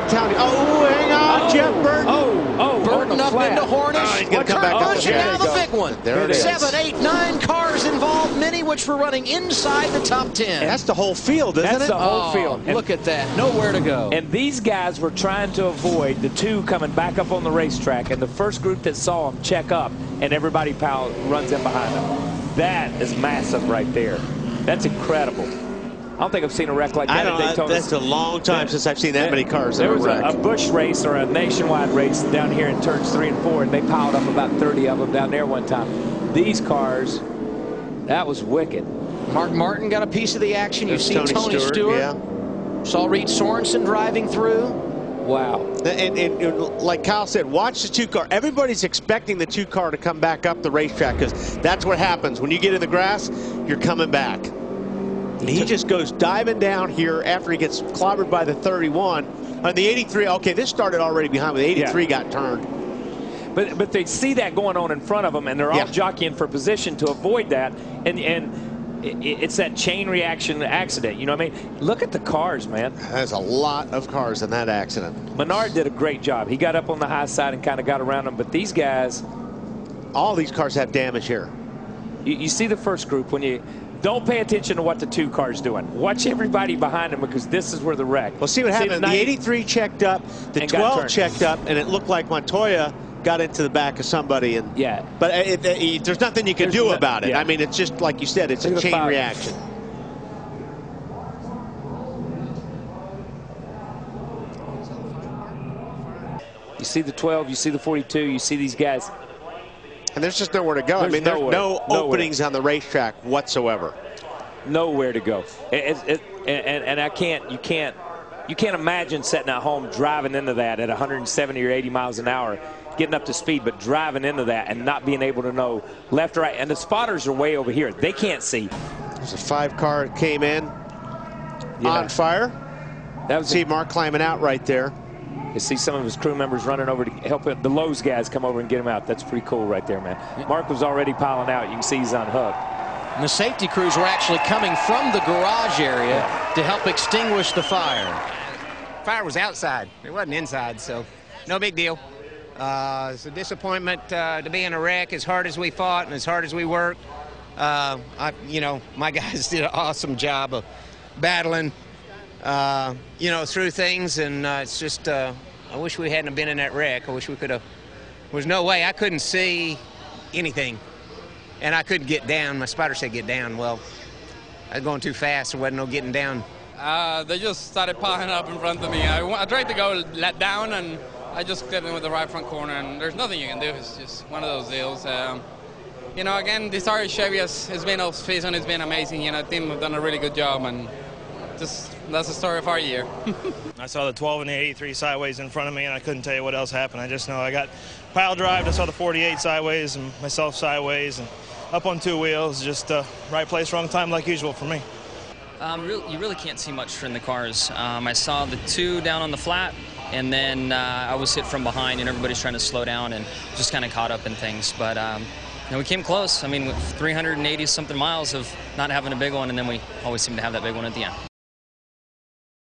I'm telling you. Oh, hang on, Jeff Burton. Burton up into Hornish. He's going to come back up. And now the big one. There it is. 7, 8, 9 cars involved, many which were running inside the top 10. That's the whole field, isn't it? That's the whole field. And look at that. Nowhere to go. And these guys were trying to avoid the two coming back up on the racetrack, and the first group that saw them check up, and everybody runs in behind them. That is massive right there. That's incredible. I don't think I've seen a wreck like that at Daytona. That's a long time since I've seen that many cars in a wreck. There was a Busch race or a nationwide race down here in turns 3 and 4, and they piled up about 30 of them down there one time. These cars, that was wicked. Mark Martin got a piece of the action. You see Tony Stewart. Yeah. Saw Reed Sorensen driving through. Wow. And like Kyle said, watch the 2 car. Everybody's expecting the 2 car to come back up the racetrack because that's what happens. When you get in the grass, you're coming back. And he just goes diving down here after he gets clobbered by the 31. On the 83, okay, this started already behind, but the 83 got turned. But they see that going on in front of them, and they're all jockeying for position to avoid that. And it's that chain reaction accident. You know what I mean? Look at the cars, man. There's a lot of cars in that accident. Menard did a great job. He got up on the high side and kind of got around them. But these guys, all these cars have damage here. You see the first group when you don't pay attention to what the 2 cars doing. Watch everybody behind them because this is where the wreck. Well, see what happened. The 83 checked up, the 12 checked up, and it looked like Montoya got into the back of somebody. And but there's nothing you can do about it. I mean, it's just like you said, it's a chain reaction. You see the 12, you see the 42, you see these guys. And there's just nowhere to go. I mean, there's no openings on the racetrack whatsoever. Nowhere to go. And you can't imagine sitting at home driving into that at 170 or 80 miles an hour, getting up to speed, but driving into that and not being able to know left or right. And the spotters are way over here. They can't see. There's a 5 car that came in on fire. That was see Mark climbing out right there. You see some of his crew members running over to help the Lowe's guys come over and get him out. That's pretty cool right there, man. Mark was already piling out. You can see he's on hook. And the safety crews were actually coming from the garage area to help extinguish the fire. Fire was outside. It wasn't inside, so no big deal. It's a disappointment to be in a wreck as hard as we fought and as hard as we worked. My guys did an awesome job of battling through things, and it's just I wish we hadn't been in that wreck. I wish we could have. There was no way. I couldn't see anything, and I couldn't get down. My spotter said get down. Well, I was going too fast. There wasn't no getting down. They just started piling up in front of me. I tried to go let down, and I just got in with the right front corner, and there's nothing you can do. It's just one of those deals. Again, this RS Chevy has been off season. It's been amazing. The team have done a really good job, and that's the story of our year. I saw the 12 and the 83 sideways in front of me, and I couldn't tell you what else happened. I just know I got pile drived. I saw the 48 sideways and myself sideways and up on 2 wheels. Just right place, wrong time like usual for me. You really can't see much from the cars. I saw the 2 down on the flat, and then I was hit from behind, and everybody's trying to slow down and just kind of caught up in things. But we came close. I mean, with 380-something miles of not having a big one, and then we always seem to have that big one at the end.